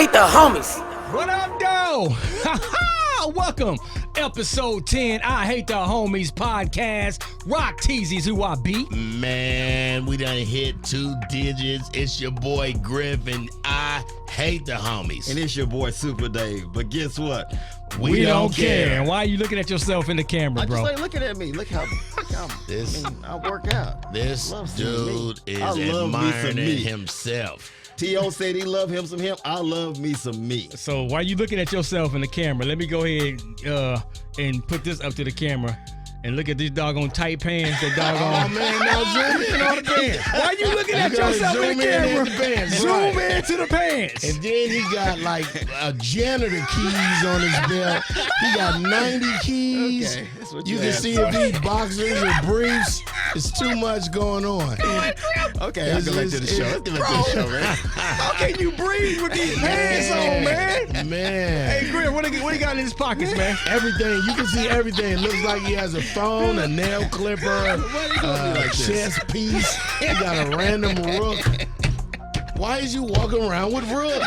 hate the homies. What up, though? Welcome, episode 10, I Hate the Homies podcast. Rock Teasy's who I be. Man, we done hit 2 digits. It's your boy Griff, and I hate the homies. And it's your boy Super Dave. But guess what? We don't care. And why are you looking at yourself in the camera, bro? I just like looking at me. Look how I work out. This dude is admiring himself. T.O. said he love him some him. I love me some me. So why are you looking at yourself in the camera? Let me go ahead and put this up to the camera. And look at these doggone tight pants. That doggone. Oh, man, now zoom in on the pants. Why you looking at yourself in the camera? Zoom into the pants. And then he got like janitor keys on his belt. He got 90 keys. Okay, that's what you you can asked see for. if he boxers or briefs. It's too much going on. Okay, I'll go back to the show. Let's get back to the show, man. How can you breathe with these pants on, man? Man. Hey, Griff, what he got in his pockets, man? Everything. You can see everything. It looks like he has a phone, a nail clipper, a chest piece. He got a random rook. Why is you walking around with rooks?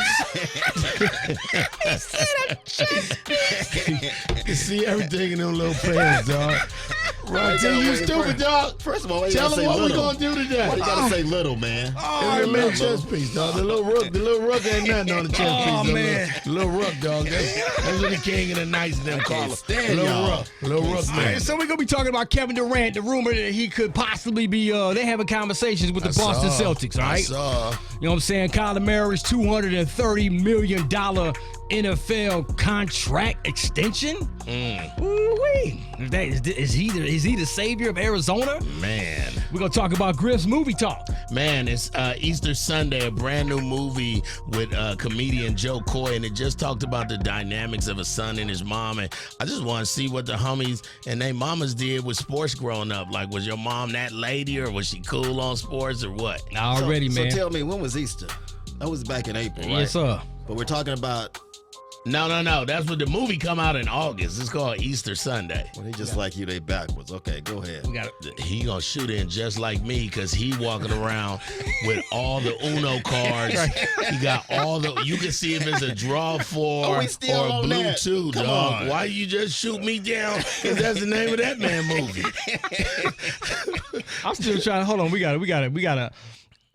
He said a chest piece. You can see everything in them little pants, dog. Right, you stupid, dog. First of all, Tell him what we gonna do today. Why you gotta say little, man? It's a little chest piece, dog. The little rook ain't nothing on the chest piece. Oh, man. The little rook, dog. That's what the king of the nights them call him. stand y'all. Little rook, All right, man. so we're going to be talking about Kevin Durant, the rumor that he could possibly be, they having conversations with the Boston Celtics, all right? I saw. You know what I'm saying? Kyler Murray's $230 million NFL contract extension? Ooh-wee. Is he the savior of Arizona? Man. We're going to talk about Griff's movie talk. Man, it's Easter Sunday, a brand new movie with comedian Joe Coy, and it just talked about the dynamics of a son and his mom. And I just want to see what the homies and they mamas did with sports growing up. Like, was your mom that lady, or was she cool on sports, or what? Already, man. So tell me, when was Easter? That was back in April, right? Yes, sir. But we're talking about. No. That's what the movie come out in August. It's called Easter Sunday. Well, they just like you, they backwards. Okay, go ahead. We got He gonna shoot in just like me, because he walking around with all the Uno cards. He got all the. You can see if it's a draw for we still or a on blue that? 2, Come dog. on. Why you just shoot me down? Because that's the name of that man movie. I'm still trying. Hold on. We gotta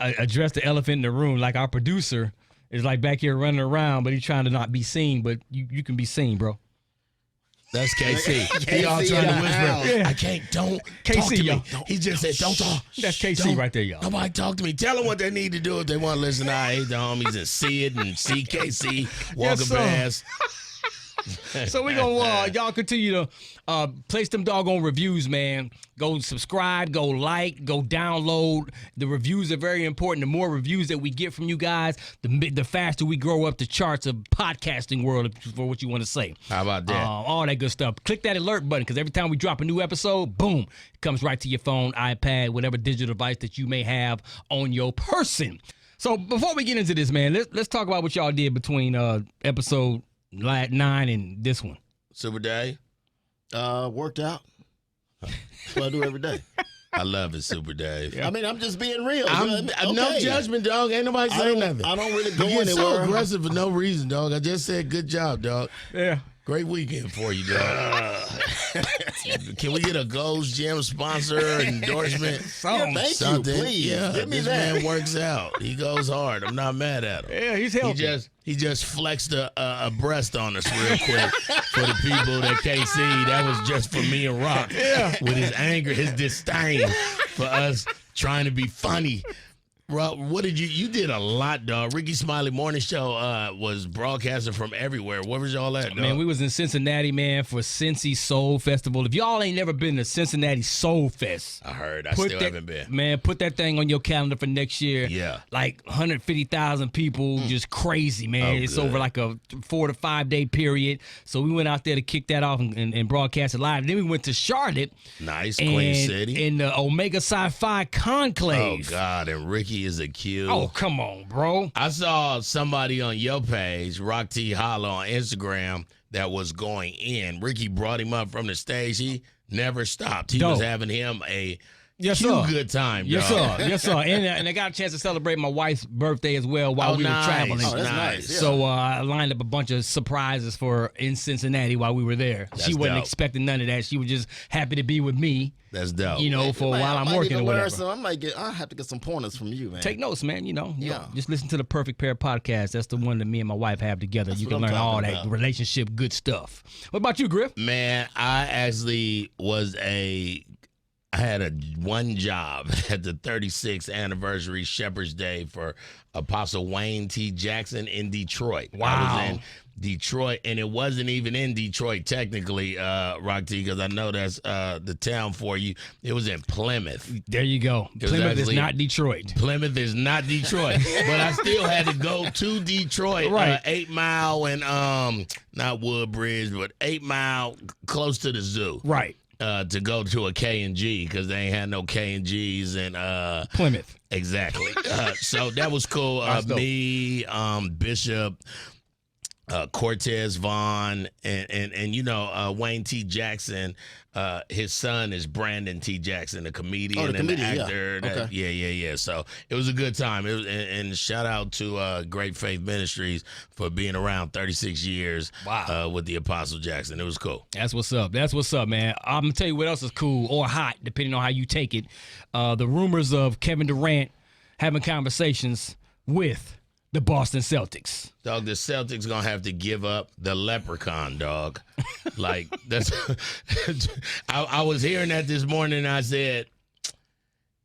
address the elephant in the room. Like, our producer is like back here running around, but he's trying to not be seen. But you can be seen, bro. That's KC. He all trying to whisper. Yeah. I can't. Don't KC, talk to y'all. me. He just said, "Don't talk." That's KC Don't- right there, y'all. Nobody talk to me. Tell them what they need to do if they want to listen to I Hate the Homies and see it and see KC walking sir. past. So we gonna y'all continue to place them doggone reviews, man. Go subscribe, go like, go download. The reviews are very important. The more reviews that we get from you guys, the faster we grow up the charts of podcasting world, for what you want to say. How about that? All that good stuff. Click that alert button, because every time we drop a new episode, boom, it comes right to your phone, iPad, whatever digital device that you may have on your person. So before we get into this, man, let's talk about what y'all did between episode 9 and this one. Super Day. Worked out. That's what I do every day. I love it, Super Dave. I mean, I'm just being real. I'm no Okay. judgment, dog. Ain't nobody saying nothing. I don't really go You get so anywhere. aggressive for no reason, dog. I just said good job, dog. Yeah. Great weekend for you, dog. Can we get a Gold's Gym sponsor endorsement? Yeah, thank Something. you, please. Yeah, Give me this that. man works out. He goes hard. I'm not mad at him. Yeah, he's healthy. He just flexed a breast on us real quick for the people that can't see. That was just for me and Rock. Yeah. With his anger, his disdain for us trying to be funny. Rob, what did you did a lot, dog. Ricky Smiley Morning Show was broadcasting from everywhere. Where was y'all at, dog? Man, we was in Cincinnati, man, for Cincy Soul Festival. If y'all ain't never been to Cincinnati Soul Fest, I heard. I still haven't been. Man, put that thing on your calendar for next year. Yeah. Like 150,000 people, just crazy, man. Oh, it's good. over like a 4 to 5 day period. So we went out there to kick that off and broadcast it live. Then we went to Charlotte. Nice, Queen City. In the Omega Sci-Fi Oh, Conclave. God, and Ricky is a Q. Oh, come on, bro. I saw somebody on your page, Rock T Holla on Instagram, that was going in. Ricky brought him up from the stage. He never stopped. He was having him a Yes, Cute sir. good time, Yes, dog. sir. Yes, sir. And I got a chance to celebrate my wife's birthday as well while we were traveling. Oh, that's nice. Yeah. So I lined up a bunch of surprises for her in Cincinnati while we were there. She wasn't dope. expecting none of that. She was just happy to be with me. That's dope. You know, for Man, while I I'm might working even or learn whatever. I'll have to get some pointers from you, man. Take notes, man. You know, Yeah. just listen to the Perfect Pair podcast. That's the one that me and my wife have together. That's You what can I'm learn all talking that about. relationship good stuff. What about you, Griff? Man, I actually I had one job at the 36th anniversary Shepherd's Day for Apostle Wayne T. Jackson in Detroit. Wow. I was in Detroit, and it wasn't even in Detroit technically, Rock T, because I know that's the town for you. It was in Plymouth. There you go. was Plymouth is actually- not Detroit. Plymouth is not Detroit, but I still had to go to Detroit, Right. 8 Mile and not Woodbridge, but 8 Mile close to the zoo. Right. To go to a K&G because they ain't had no K&Gs and Plymouth. exactly. So that was cool. That's dope. Me, Bishop, Cortez Vaughn, and you know Wayne T. Jackson. His son is Brandon T. Jackson, the comedian, and the actor. Yeah. Okay. Yeah. So it was a good time. It was, and shout out to Great Faith Ministries for being around 36 years. Wow. With the Apostle Jackson, it was cool. That's what's up. That's what's up, man. I'm gonna tell you what else is cool or hot, depending on how you take it. The rumors of Kevin Durant having conversations with the Boston Celtics. Dog, the Celtics gonna have to give up the leprechaun, dog. Like that's. I was hearing that this morning. And I said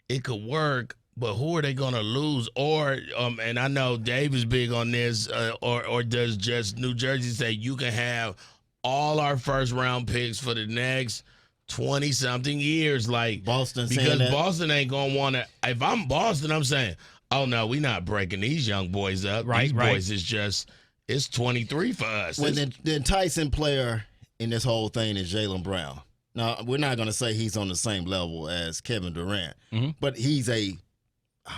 it could work, but who are they gonna lose? Or and I know Dave is big on this. Or does just New Jersey say you can have all our first round picks for the next 20-something years? Like Boston saying because that? Boston ain't gonna want to. If I'm Boston, I'm saying, oh no, we're not breaking these young boys up. Right, These right. boys is just. It's 23 for us. When the enticing player in this whole thing is Jaylen Brown. Now, we're not going to say he's on the same level as Kevin Durant, but he's I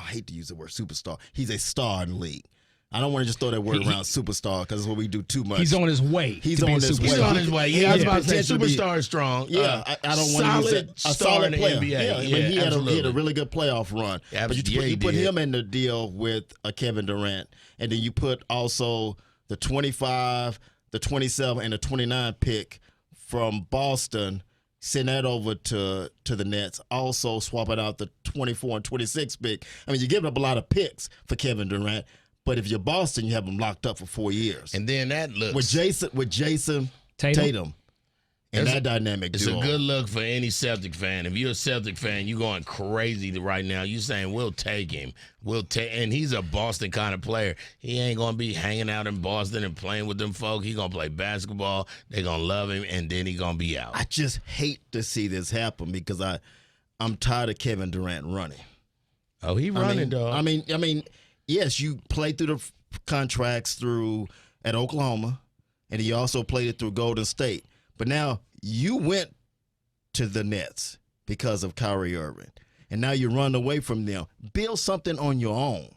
hate to use the word superstar. He's a star in the league. I don't want to just throw that word around superstar because it's what we do too much. He's on his way. He's to being on his superstar. He's on his way. Yeah, I was about to say Potential to be- superstar is strong. Yeah, I don't want to use solid that. star A solid in the player. NBA. Yeah, Yeah, he had absolutely. a really good playoff run. Yeah, But yeah, you he put did. him in the deal with a Kevin Durant, and then you put also the 25, the 27, and the 29 pick from Boston. Send that over to the Nets. Also swapping out the 24 and 26 pick. I mean, you're giving up a lot of picks for Kevin Durant. But if you're Boston, you have him locked up for 4 years. And then that looks. With Jason Tatum. And that dynamic It's duo. a good look for any Celtic fan. If you're a Celtic fan, you're going crazy right now. You're saying, we'll take him. And he's a Boston kind of player. He ain't going to be hanging out in Boston and playing with them folk. He's going to play basketball. They're going to love him, and then he's going to be out. I just hate to see this happen because I'm tired of Kevin Durant running. Oh, he running, dog. I mean, yes, you played through the contracts at Oklahoma, and you also played it through Golden State. But now you went to the Nets because of Kyrie Irving, and now you run away from them. Build something on your own.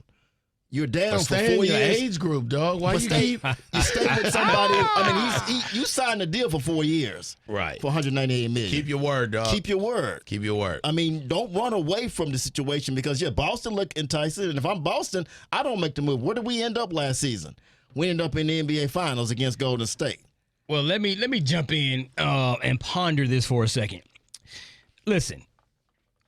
You're down But for stay 4 in your years. age group, dog. Why But you stay- keep You stay with somebody. I mean, you signed a deal for 4 years right? for $198 million. Keep your word, dog. Keep your word. Keep your word. I mean, don't run away from the situation because, Boston look enticing. And if I'm Boston, I don't make the move. Where did we end up last season? We ended up in the NBA Finals against Golden State. Well, let me jump in and ponder this for a second. Listen,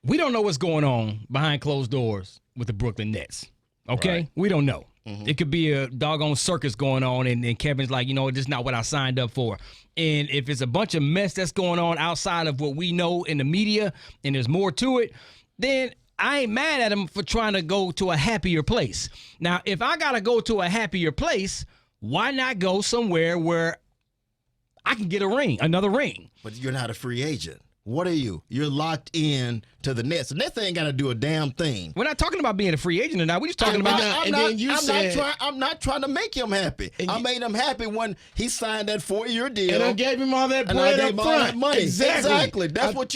we don't know what's going on behind closed doors with the Brooklyn Nets. Okay? Right. We don't know. It could be a doggone circus going on, and Kevin's like, this is not what I signed up for. And if it's a bunch of mess that's going on outside of what we know in the media, and there's more to it, then I ain't mad at him for trying to go to a happier place. Now, if I got to go to a happier place, why not go somewhere where I can get another ring? But you're not a free agent. What are you? You're locked in to the Nets. The Nets ain't got to do a damn thing. We're not talking about being a free agent or not. We're just talking about I'm not trying to make him happy. I made him happy when he signed that 4-year deal. And I gave him all that and I bread gave up him all front. that money. Exactly. That's what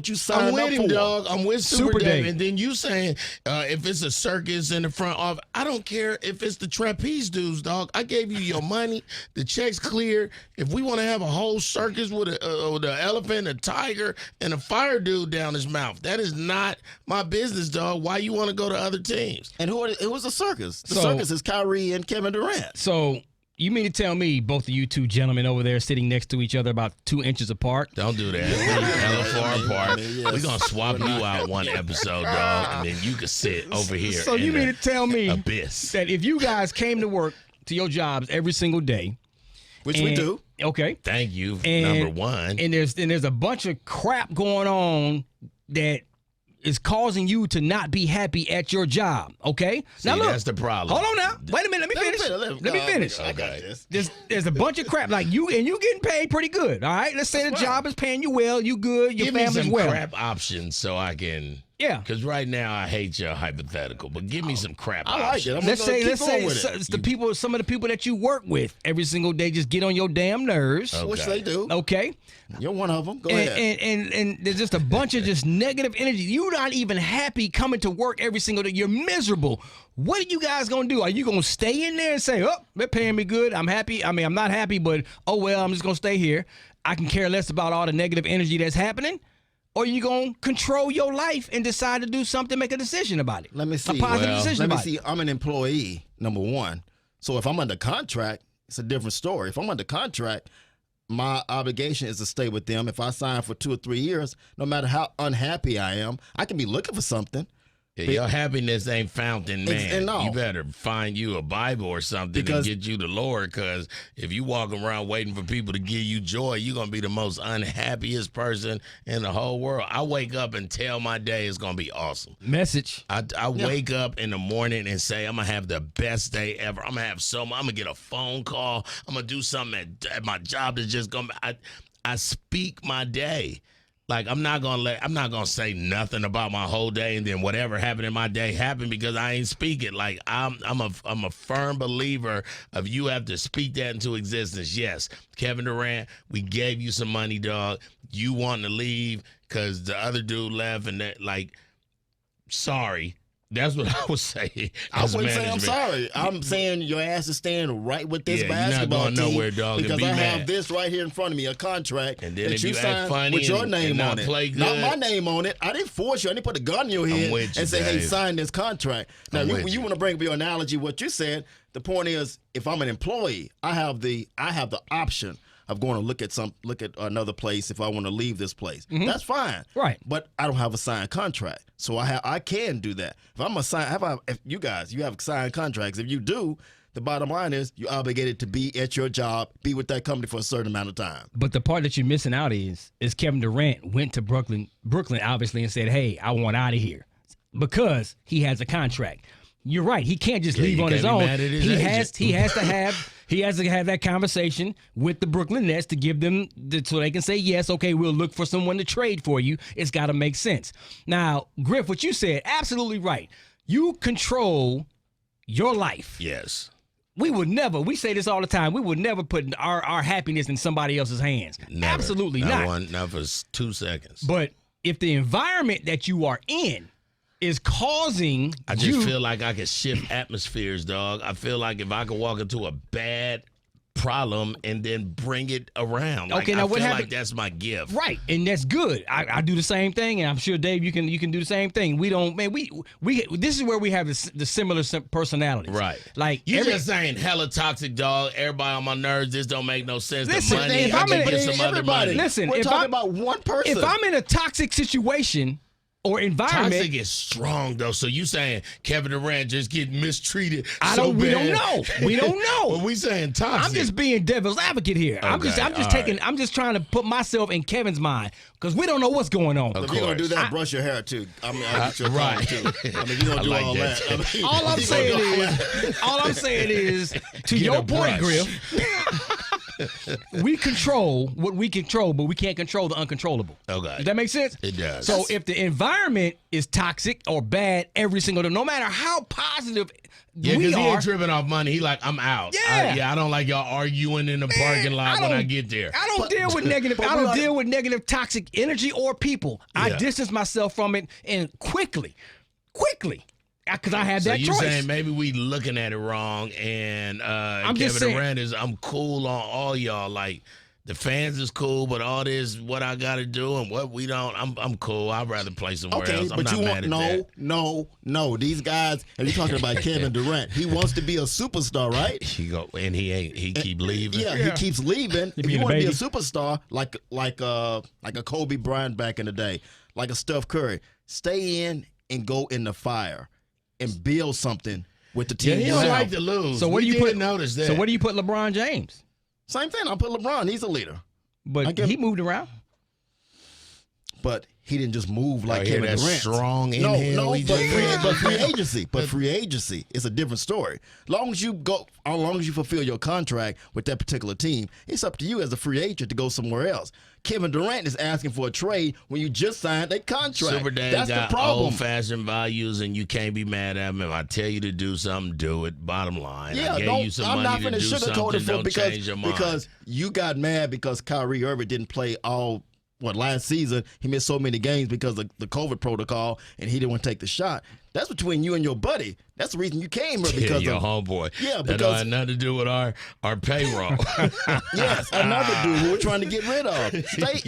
you signed I'm with up him, for. dog. I'm with Super Super Dave. Dave. And then you saying if it's a circus in the front office, I don't care if it's the trapeze dudes, dog. I gave you your money. The check's clear. If we want to have a whole circus with an elephant, a tiger, and a fire dude down his mouth, off. That is not my business, dog. Why you want to go to other teams? And it was a circus. The circus is Kyrie and Kevin Durant. So you mean to tell me both of you two gentlemen over there sitting next to each other about 2 inches apart? Don't do that. We're hella far apart. We're going to swap you out one episode, dog, and then you can sit over here. So you mean to tell me abyss. that if you guys came to work to your jobs every single day, Which we do. Okay. Thank you, And- number one. And there's a bunch of crap going on that is causing you to not be happy at your job. Okay. See, that's the problem. Hold on now. Wait a minute. Let me finish. I got this. There's a bunch of crap like you getting paid pretty good. All right. Let's say the job is paying you well. You good. Your Give me family's some well. crap options so I can. Yeah. Because right now I hate your hypothetical, but give me some crap options. I'm Let's gonna say keep going with it. it's the people, some of the people that you work with every single day just get on your damn nerves. Okay. Which they do. Okay. You're one of them. Go ahead. And there's just a bunch of just negative energy. You're not even happy coming to work every single day. You're miserable. What are you guys gonna do? Are you gonna stay in there and say, "Oh, they're paying me good. I'm happy. I mean, I'm not happy, but oh well, I'm just gonna stay here. I can care less about all the negative energy that's happening." Or you gonna control your life and decide to do something, make a decision about it. Let me see. A positive decision Let me about see. it. I'm an employee, number one. So if I'm under contract, it's a different story. If I'm under contract, my obligation is to stay with them. If I sign for 2 or 3 years, no matter how unhappy I am, I can be looking for something. Yeah, your happiness ain't found in man. no. You better find you a Bible or something and get you the Lord, because if you walk around waiting for people to give you joy, you're going to be the most unhappiest person in the whole world. I wake up and tell my day is going to be awesome. Message. I wake up in the morning and say, I'm going to have the best day ever. I'm going to have I'm going to get a phone call. I'm going to do something at my job that's just going to, I speak my day. Like, I'm not gonna say nothing about my whole day and then whatever happened in my day happened, because I ain't speaking. Like, I'm a firm believer of you have to speak that into existence. Yes, Kevin Durant, we gave you some money, dog. You want to leave because the other dude left, and that, like, sorry. That's what I was saying. I wouldn't say I'm sorry. I'm saying your ass is staying right with this basketball you're not going nowhere, dog, because and be I mad. have this right here in front of me, a contract And then that if you you act signed funny with your and name not on it, play not good. my name on it. I didn't force you. I didn't put a gun in your head with you, and say, "Hey, Dave. sign this contract." Now, I'm with you you. want to bring up your analogy, what you said. The point is, if I'm an employee, I have the option of going to look at another place if I want to leave this place. That's fine. Right. But I don't have a signed contract. So I can do that. If I'm a if you guys, you have signed contracts. If you do, the bottom line is you're obligated to be at your job, be with that company for a certain amount of time. But the part that you're missing out is Kevin Durant went to Brooklyn obviously, and said, "Hey, I want out of here," because he has a contract. You're right. He can't just leave you on his can't be own. mad at his He agent. has to have that conversation with the Brooklyn Nets to give them so they can say, yes, okay, we'll look for someone to trade for you. It's got to make sense. Now, Griff, what you said, absolutely right. You control your life. Yes. We say this all the time, we would never put our happiness in somebody else's hands. Never. Absolutely not. Not for 2 seconds. But if the environment that you are in is causing I just feel like I can shift atmospheres, dog. I feel like if I could walk into a bad problem and then bring it around. Like, Okay, now I what feel happened- like that's my gift. Right, and that's good. I do the same thing, and I'm sure Dave, you can do the same thing. We don't, man. We this is where we have the similar personalities. Right. Like You just saying hella toxic, dog. Everybody on my nerves. This don't make no sense. Listen, the money, if I I'm can in- get some other money. Listen, We're if talking I'm- about one person. if I'm in a toxic situation or environment, Toxic is strong though. So you saying Kevin Durant just get mistreated? we don't know. We don't know. Well, we saying toxic. I'm just being devil's advocate here. I'm Okay, all I'm just trying to put myself in Kevin's mind because we don't know what's going on. if you're gonna do that, brush your hair too. I mean, I'll get your right. phone, too. I mean, you're gonna do like all that. that. I mean, All I'm you saying gonna do all is, all I'm saying is, to Get your a point, brush. Griff, we control what we control, but we can't control the uncontrollable. Okay. Does that make sense? It does. So if the environment is toxic or bad every single day, no matter how positive Yeah, we because he are, ain't tripping off money. He like, I'm out. Yeah. I don't like y'all arguing in the parking lot when I get there. I don't deal with negative. I don't deal with negative toxic energy or people. I Yeah. distance myself from it and quickly, because I have So that you choice. saying maybe we looking at it wrong, and just Kevin saying- Durant is, I'm cool on all y'all. Like, the fans is cool, but all this, what I got to do and what we don't, I'm cool. I'd rather play somewhere else. I'm but not you mad want at that. no. These guys, and you're talking about Kevin Durant. He wants to be a superstar, right? He keep leaving. Yeah, he keeps leaving. If you being a want to be a baby. superstar, like a Kobe Bryant back in the day, like a Steph Curry, stay in and go in the fire and build something with the Yeah, team. he don't like to lose. So what do you put? Notice that. So what do you put LeBron James? Same thing. I'll put LeBron. He's a leader. But he moved around. But he didn't just move like hear Kevin that Durant. strong inhale he but just free agency. But free agency is a different story. As long as you fulfill your contract with that particular team, it's up to you as a free agent to go somewhere else. Kevin Durant is asking for a trade when you just signed a contract. Super Dave That's got the problem. old-fashioned values, and you can't be mad at him. If I tell you to do something, do it. Bottom line. Yeah, I gave you some I'm not money to finna do sugarcoat something. it Don't change your mind. because you got mad because Kyrie Irving didn't play last season. He missed so many games because of the COVID protocol, and he didn't want to take the shot. That's between you and your buddy. That's the reason you came here because your of homeboy. Yeah, that don't have nothing to do with our payroll. yes, another dude who we're trying to get rid of.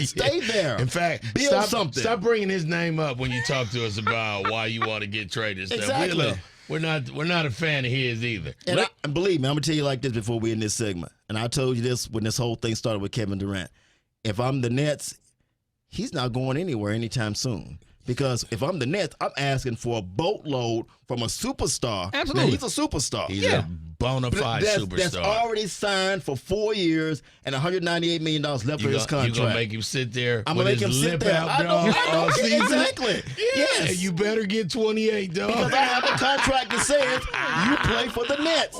Stay there. In fact, build something. Stop bringing his name up when you talk to us about why you want to get traded. Stuff. Exactly. We're not a fan of his either. And believe me, I'm gonna tell you like this before we end this segment. And I told you this when this whole thing started with Kevin Durant. If I'm the Nets, he's not going anywhere anytime soon. Because if I'm the Nets, I'm asking for a boatload from a superstar. Absolutely. Now, he's a superstar. He's a bona fide superstar. That's already signed for 4 years and $198 million left of his contract. You're going to make him sit there I'm with gonna make his him sit lip there. out, I know, dog, all season? exactly. Yeah, Yes. you better get 28, dog. Because I have a contract that says you play for the Nets.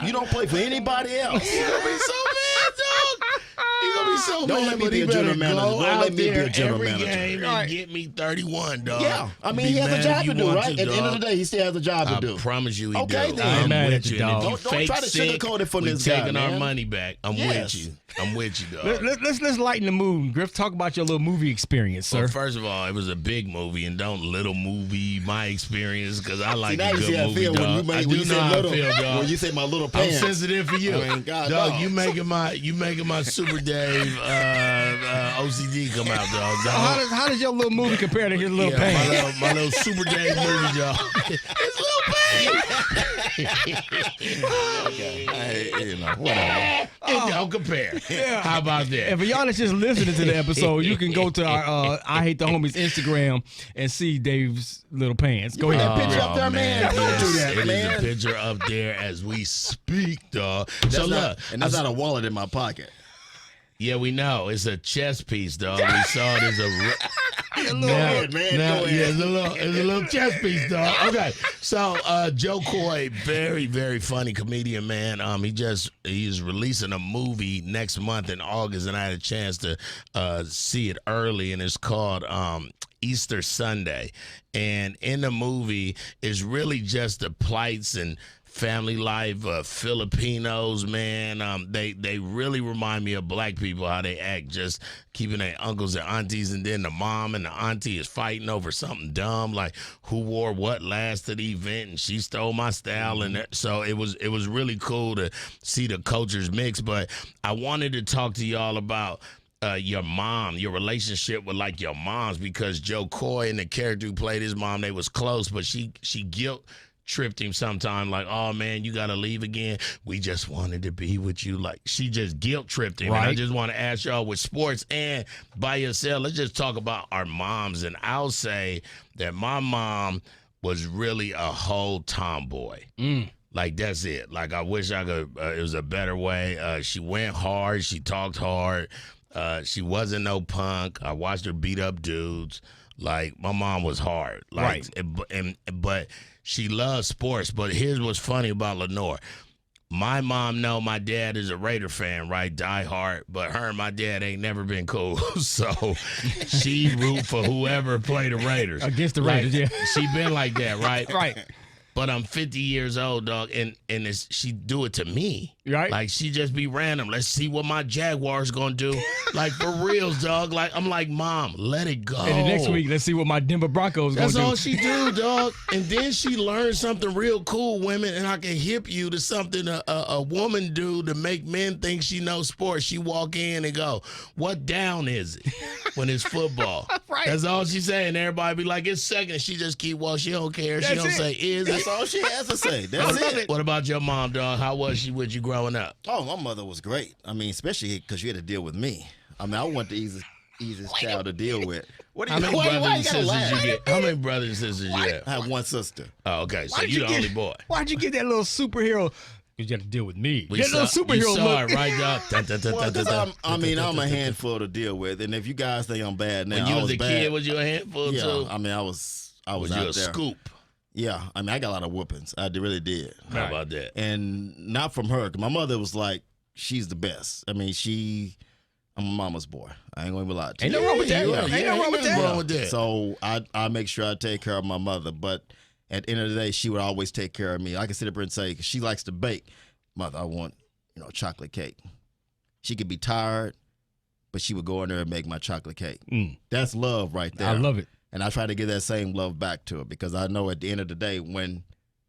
You don't play for anybody else. He's going to be so mad, dog. He's going to be so Don't mad, let me but be he a better general manager. go Don't out let me be a there general every manager. game and get me 31, dog. Yeah. I mean, Be he has a mad job if to you do, want right? to, At the end of the dog. day, he still has a job to I do. promise you he Okay, do. then. I'm I'm mad at with you, you. And dog. if you Don't fake try to sick, sugarcoat it from we this guy, taking our man. money back. I'm Yes. with you. I'm with you, dog. Let's lighten the mood. Griff, talk about your little movie experience, sir. Well, first of all, it was a big movie, and don't little movie my experience because I like now a you see good how I movie, feel dog. when you I make do when you know say how little. I feel, dog. When you say my little I'm pants. sensitive for you, I mean, God, dog. dog. You making my Super Dave OCD come out, dog. How does your little movie compare to his little pants? my little Super Dave movie, dog. It's little Whatever. It don't compare. How about that? And for y'all that's just listening to the episode, you can go to our I Hate the Homies Instagram and see Dave's little pants. Go ahead. that picture up there, man. Don't do that, It man. is a picture up there as we speak, dog. That's So not, look, and that's not a wallet in my pocket. yeah, we know it's a chess piece, dog. We saw it as a. Go ahead, man. Go ahead. Yeah, it's a little chess piece, dog. Okay, so Joe Coy, very, very funny comedian, man. He's releasing a movie next month in August, and I had a chance to see it early, and it's called Easter Sunday. And in the movie, it's really just the plights and family life of Filipinos, man. They really remind me of black people, how they act, just keeping their uncles and aunties, and then the mom and the auntie is fighting over something dumb, like who wore what last to the event, and she stole my style. And so it was really cool to see the cultures mix. But I wanted to talk to y'all about your mom, your relationship with like your moms, because Joe Coy and the character who played his mom, they was close, but she guilt tripped him sometime, like, oh man, you gotta leave again, we just wanted to be with you. Like, she just guilt tripped him. Right. And I just want to ask y'all, with sports and by yourself, let's just talk about our moms. And I'll say that my mom was really a whole tomboy. Like, that's it. Like, I wish I could, it was a better way. She went hard, she talked hard, she wasn't no punk. I watched her beat up dudes. Like, my mom was hard. Like, Right. But she loves sports. But here's what's funny about Lenore. My mom know my dad is a Raider fan, right? Die hard. But her and my dad ain't never been cool. So she root for whoever play the Raiders. Against the Raiders, yeah. She been like that, right? Right. But I'm 50 years old, dog, and she do it to me. Right. Like, she just be random. Let's see what my Jaguar's gonna do. Like, for reals, dog. Like, I'm like, Mom, let it go. And the next week, let's see what my Denver Broncos gonna That's do. all she do, dog. And then she learned something real cool, women, and I can hip you to something a woman do to make men think she knows sports. She walk in and go, what down is it when it's football? Right. That's all she saying. Everybody be like, it's second. She just keep walking. She don't care. She That's don't it. say, is That's it? all she has to say. That's it. What about your mom, dog? How was she with you growing up? Oh, my mother was great. I mean, especially because you had to deal with me. I mean, I wasn't the easiest child to deal with. What do How you many why brothers and you gotta sisters laugh? you get? How many brothers and sisters you have? I have one sister. Oh, okay. So Why'd you the get- only boy. Why'd you get that little superhero? Because you had to deal with me. We That little saw- superhero you saw look. it, right, dog? Well, 'cause I'm a handful to deal with, and if you guys think I'm bad now, When you I was a bad. kid, was you a handful Yeah, too? I mean, I was Was you out a there. scoop? Yeah, I mean, I got a lot of whoopings. I really did, How about that? and not from her. 'Cause my mother was like, she's the best. I mean, I'm a mama's boy. I ain't gonna even lie to Ain't you. no wrong with that. Yeah, Ain't no wrong with nothing that. wrong with that. So I make sure I take care of my mother, but at the end of the day, she would always take care of me. I can sit up here and say, 'cause she likes to bake. Mother, I want chocolate cake. She could be tired, but she would go in there and make my chocolate cake. That's love right there. I love it. And I try to give that same love back to her because I know at the end of the day, when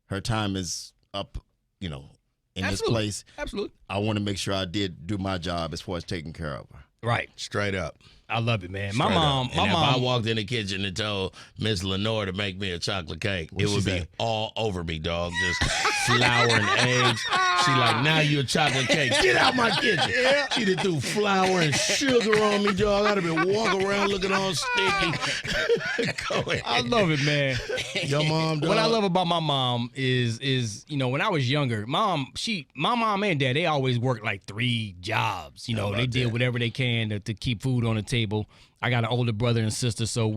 her time is up, in this Absolutely. place, Absolutely. I want to make sure I did do my job as far as taking care of her. Right. Straight up. I love it, man. Straight My up. mom. And My if I mom. walked in the kitchen and told Miss Lenore to make me a chocolate cake, it she would be say? all over me, dog. Just flour and eggs. She like, now you a chocolate cake. Get out my kitchen. She done threw flour and sugar on me, dog. I'd have been walking around looking all sticky. Go ahead. I love it, man. Your mom, dog. What I love about my mom is when I was younger, my mom and dad, they always worked like 3 jobs. They did whatever they can to keep food on the table. I got an older brother and sister, so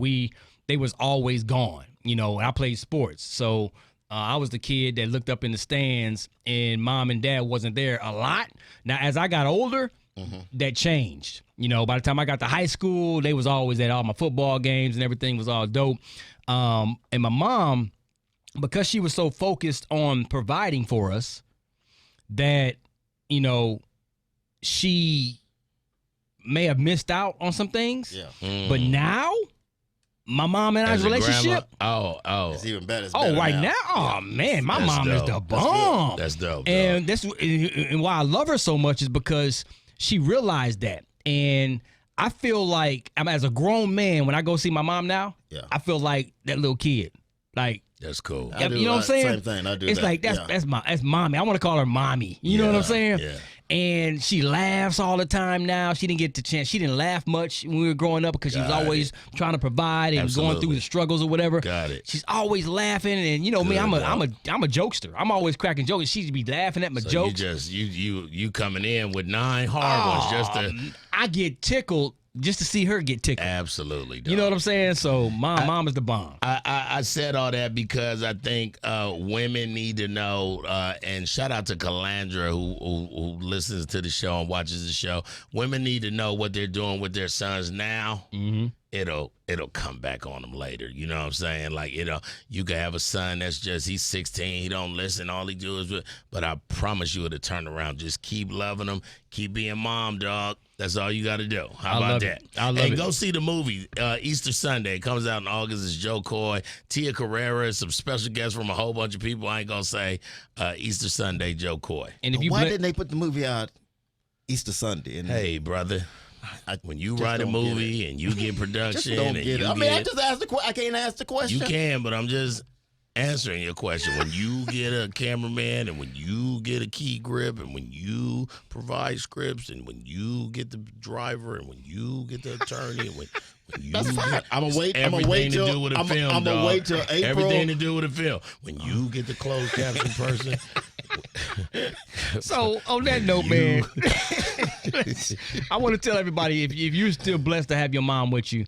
they was always gone. I played sports, so I was the kid that looked up in the stands, and mom and dad wasn't there a lot. Now, as I got older, that changed. By the time I got to high school, they was always at all my football games, and everything was all dope. And my mom, because she was so focused on providing for us, that she may have missed out on some things. Yeah. But now, my mom and I's As a grandma- relationship. Oh. It's even better. It's Oh, better right now, oh man, my That's mom is dope. the That's bomb. That's dope. And and why I love her so much is because she realized that. And I feel like as a grown man, when I go see my mom now, Yeah. I feel like that little kid. Like, That's cool. I do you know what I'm saying? Same thing. I do it's that. like that's mommy. I want to call her mommy. You know what I'm saying? Yeah. And she laughs all the time now. She didn't get the chance. She didn't laugh much when we were growing up because she was Got always trying to provide and going Absolutely. through the struggles or whatever. Got it. She's always laughing, and me, Good, I'm a dog. jokester. I'm always cracking jokes. She'd be laughing at my So jokes. you coming in with 9 hard ones just to I get tickled just to see her get tickled. absolutely. Dog. You know what I'm saying? So mom is the bomb. I said all that because I think women need to know, and shout out to Calandra who listens to the show and watches the show. Women need to know what they're doing with their sons now. Mm-hmm. It'll come back on them later. You know what I'm saying? Like, you can have a son that's just, he's 16, he don't listen, all he do is, but I promise you it'll turn around. Just keep loving him, keep being mom, dog. That's all you got to do. How about that? I love Hey, it. go see the movie Easter Sunday. It comes out in August. It's Joe Coy, Tia Carrera, some special guests from a whole bunch of people. I ain't gonna say Easter Sunday, Joe Coy. And if you Why bl- didn't they put the movie out Easter Sunday? And Hey, brother, when you just write a don't get movie and you get just production don't and get you it. I mean, I get, just asked the question. I can't ask the question. you can, but I'm just answering your question. When you get a cameraman and when you get a key grip and when you provide scripts and when you get the driver and when you get the attorney and when you That's fine. get I'm gonna wait. I'm everything gonna wait to till. do with a I'm film, gonna dog. wait till April. Everything to do with a film. When you get the closed caption person, So on that note, man, I want to tell everybody if you're still blessed to have your mom with you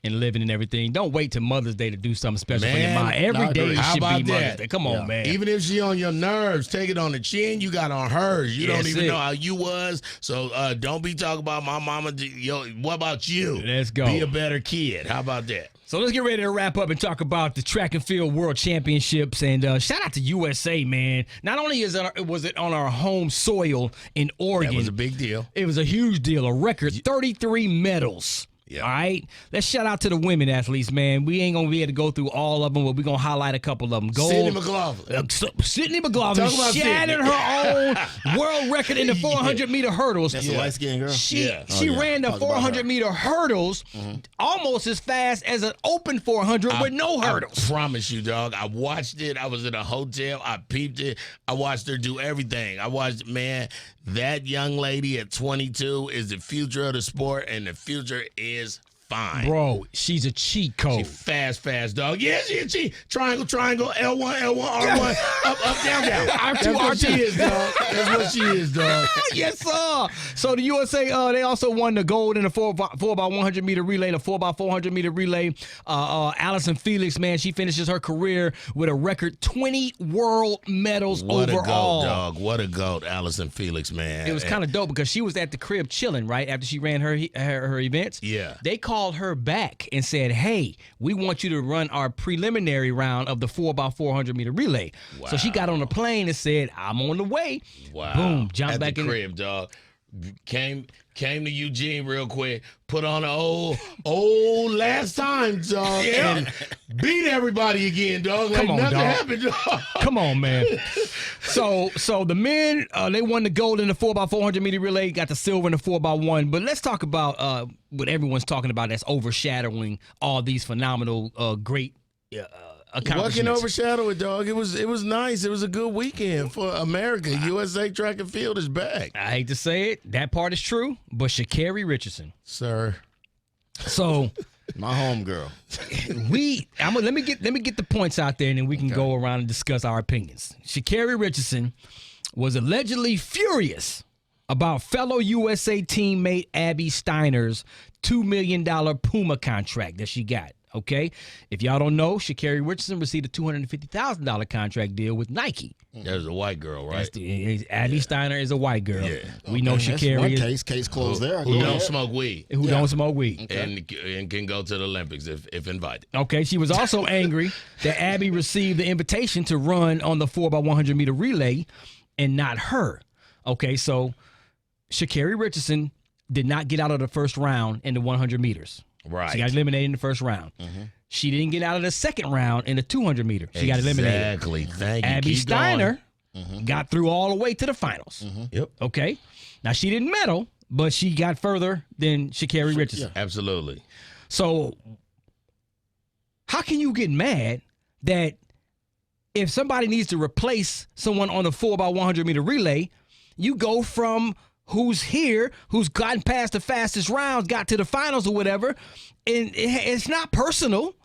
and living and everything, don't wait till Mother's Day to do something special for your Man, mom. Every I day agree. How should be about Mother's that? Day. Come on, Yeah. man. even if she on your nerves, take it on the chin. You got on hers. You don't That's even it. know how you was. So don't be talking about my mama. What about you? Let's go. Be a better kid. How about that? So let's get ready to wrap up and talk about the track and field world championships. And shout out to USA, man. Not only was it on our home soil in Oregon. That was a big deal. It was a huge deal. A record 33 medals. Yeah. All right. Let's shout out to the women athletes, man. We ain't going to be able to go through all of them, but we're going to highlight a couple of them. Sydney McLaughlin. Sydney McLaughlin shattered her own world record in the 400-meter hurdles. That's a light-skinned girl. She ran the 400-meter hurdles almost as fast as an open 400 with no hurdles. I promise you, dog. I watched it. I was in a hotel. I peeped it. I watched her do everything. I watched, man, that young lady at 22 is the future of the sport, and the future is fine. Bro, she's a cheat code. She fast, dog. Yeah, she a cheat. Triangle, L1, R1, up, down. R2, That's what she is, dog. That's what she is, dog. Yes, sir. So the USA, they also won the gold in the 4x100 meter relay, the 4x400 meter relay. Allison Felix, man, she finishes her career with a record 20 world medals what overall. What a goat, dog. What a goat, Allison Felix, man. It was kind of dope because she was at the crib chilling, right, after she ran her events. Yeah. They called her back and said, hey, we want you to run our preliminary round of the 4x400 meter relay. Wow. So she got on the plane and said, I'm on the way. Wow. Boom, jumped at back the in crib, dog. Came to Eugene real quick, put on an old last time, dog, and beat everybody again, dog. Like Come on, nothing dog. happened, dog. Come on, man. So the men, they won the gold in the 4x400 meter relay, got the silver in the 4x1. But let's talk about what everyone's talking about that's overshadowing all these phenomenal, great accomplishments. What can overshadow it, dog? It was nice. It was a good weekend for America. USA track and field is back. I hate to say it, that part is true, but Sha'Carri Richardson. Sir. So My homegirl. let me get the points out there, and then we can go around and discuss our opinions. Sha'Carri Richardson was allegedly furious about fellow USA teammate Abby Steiner's $2 million Puma contract that she got. Okay, if y'all don't know, Sha'Carri Richardson received a $250,000 contract deal with Nike. That was a white girl, right? Abby Steiner is a white girl. Yeah. We know Sha'Carri is Case closed there. Who don't smoke weed who don't smoke weed and can go to the Olympics if invited. Okay, she was also angry that Abby received the invitation to run on the 4x100 meter relay and not her. Okay, so Sha'Carri Richardson did not get out of the first round in the 100 meters. Right. She got eliminated in the first round. She didn't get out of the second round in the 200 meter. She got eliminated. Exactly. Thank you. Abby Keep Steiner got through all the way to the finals. Yep. Okay. Now, she didn't medal, but she got further than Sha'Carri Richardson. Absolutely. So, how can you get mad that if somebody needs to replace someone on the 4x100 meter relay, you go from who's here, who's gotten past the fastest rounds, got to the finals or whatever, and it's not personal.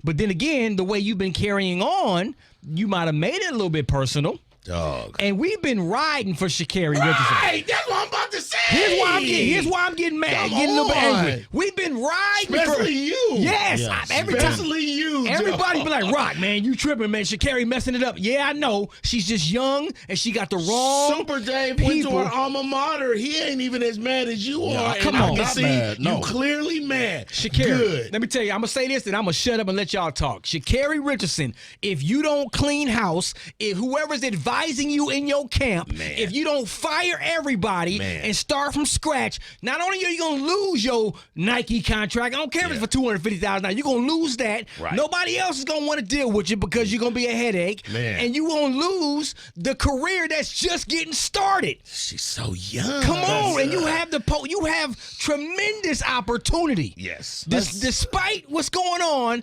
But then again, the way you've been carrying on, you might have made it a little bit personal. Dog. And we've been riding for Sha'Carri Richardson. Right, that's what I'm about to say. Here's why I'm getting mad, getting a little bit angry. We've been riding Especially for you. Yes, every time. Especially you. Everybody dog. be like, Rock, man, you tripping, man. Sha'Carri messing it up. Yeah, I know. She's just young, and she got the wrong Super Dave went to people. her alma mater. He ain't even as mad as you are. come and on. I can Not see mad, no. you clearly mad. Sha'Carri, Good. let me tell you, I'm going to say this, and I'm going to shut up and let y'all talk. Sha'Carri Richardson, if you don't clean house, if whoever's advising you in your camp, if you don't fire everybody and start from scratch, not only are you going to lose your Nike contract, I don't care if it's for $250,000, you're going to lose that. Right. Nobody else is going to want to deal with you because you're going to be a headache. Man. And you're going to lose the career that's just getting started. She's so young. Come on, and you have you have tremendous opportunity. Yes. Despite what's going on,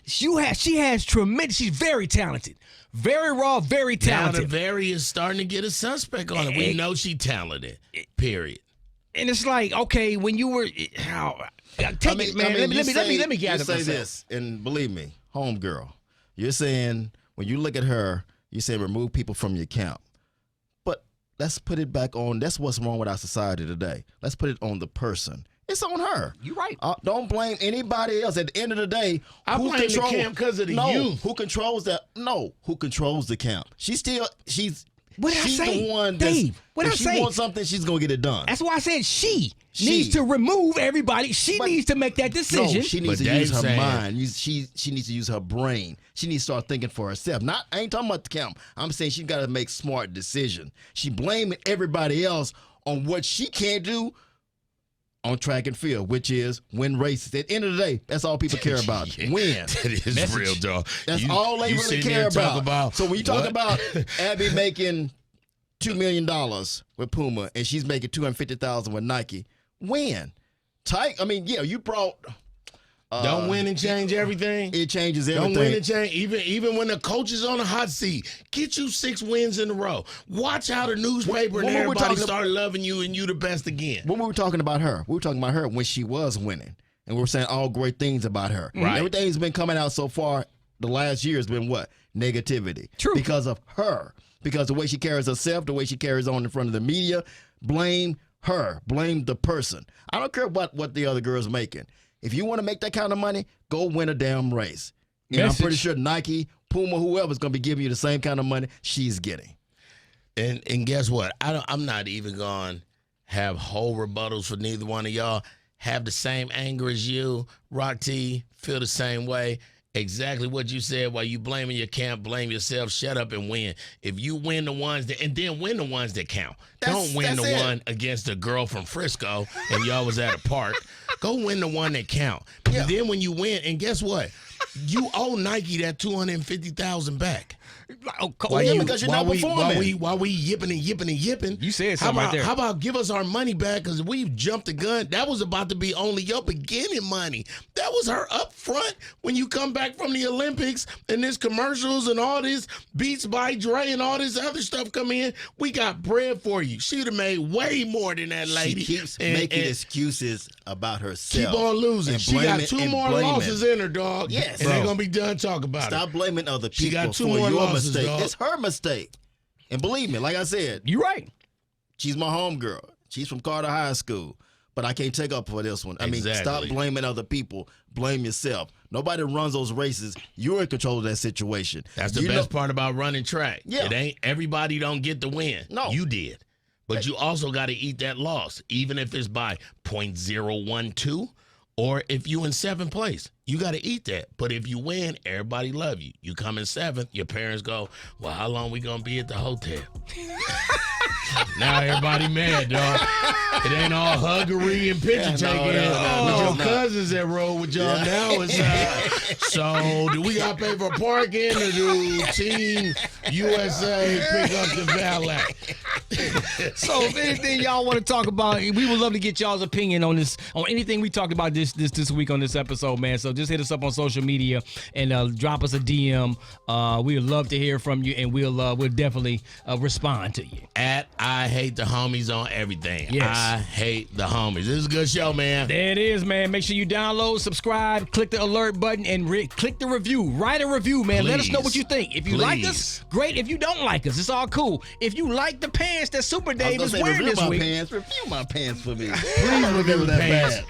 she has tremendous. She's very talented, very raw, very Now the talented. very is starting to get a suspect on it. We know she talented. Period. And it's like, okay, when you were, take it, man. Let me gather you say myself. this, and believe me, homegirl, you're saying when you look at her, you're saying remove people from your camp. But let's put it back on. That's what's wrong with our society today. Let's put it on the person. It's on her. You're right. Don't blame anybody else. At the end of the day, I blame the camp because of the youth. Who controls that? No, who controls the camp? She's What did I She's say? the one Dave, what did I if say? she wants something, she's gonna get it done. That's why I said she needs to remove everybody. She needs to make that decision. No, she needs But to use Dave's her saying- mind. She needs to use her brain. She needs to start thinking for herself. I ain't talking about the count. I'm saying she got to make smart decisions. She blaming everybody else on what she can't do on track and field, which is win races. At the end of the day, that's all people care about. Yeah, Win. That is real, dog. That's all they really sitting care there talking about. So when you talk what? about Abby making $2 million with Puma and she's making $250,000 with Nike, win. You brought. Don't win and change everything. It changes everything. Don't win and change. Even when the coach is on the hot seat, get you 6 wins in a row. Watch how the newspaper and everybody start loving you and you the best again. When we were talking about her, when she was winning. And we were saying all great things about her. Right. Everything's been coming out so far the last year has been what? Negativity. True. Because of her. Because the way she carries herself, the way she carries on in front of the media, blame her. Blame the person. I don't care about what the other girl's making. If you want to make that kind of money, go win a damn race. And I'm pretty sure Nike, Puma, whoever's going to be giving you the same kind of money she's getting. And guess what? I'm not even going to have whole rebuttals for neither one of y'all. Have the same anger as you. Rock T, feel the same way. Exactly what you said. While you blaming your camp, blame yourself. Shut up and win. If you win the ones that, and then win the ones that count. Don't win the one against a girl from Frisco and y'all was at a park. Go win the one that count. Yeah. And then when you win, and guess what? You owe Nike that $250,000 back. Because you're not performing. While we yipping and yipping and yipping. You said something right there. How about give us our money back because we've jumped the gun? That was about to be only your beginning money. That was her up front when you come back from the Olympics and this commercials and all this Beats by Dre and all this other stuff come in. We got bread for you. She'd have made way more than that lady. She keeps making excuses about herself. Keep on losing. She got 2 more losses in her, dog. Yes. And they're going to be done talking about it. Stop blaming other people She got 2 for more your losses, mistake. dog. It's her mistake. And believe me, like I said, You're right. she's my homegirl. She's from Carter High School. But I can't take up for this one. Stop blaming other people. Blame yourself. Nobody runs those races. You're in control of that situation. That's the best part about running track. Yeah. It ain't everybody don't get the win. No. You did. But you also got to eat that loss, even if it's by 0.012 or if you in 7th place. You got to eat that. But if you win, everybody love you. You come in 7th, your parents go, well, how long we going to be at the hotel? Now everybody mad, dog. It ain't all huggery and picture taking with your cousins that roll with y'all now. So do we got to pay for parking or do Team USA pick up the valet? So if anything y'all want to talk about, we would love to get y'all's opinion on this, on anything we talked about this week on this episode, man. So just hit us up on social media and drop us a DM. We would love to hear from you, and we'll definitely respond to you. At I Hate the Homies on everything. Yes. I Hate the Homies. This is a good show, man. There it is, man. Make sure you download, subscribe, click the alert button, and click the review. Write a review, man. Let us know what you think. If you like us, great. If you don't like us, it's all cool. If you like the pants that Super Dave is wearing this week, review my pants for me. Please review the pants.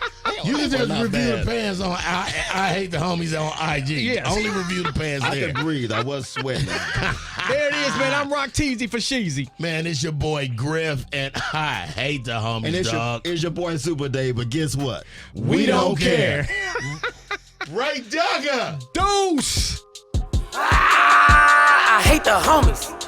You can just Not review bad. the pants on I Hate the Homies on IG. Yes. Only review the pants I there. could breathe. I was sweating. there it is, man. I'm Rock Teasy for Sheezy. Man, it's your boy Griff, and I hate the homies, And dog. it's your boy Super Dave, but guess what? We don't care. Ray Duggar. Deuce. I hate the homies.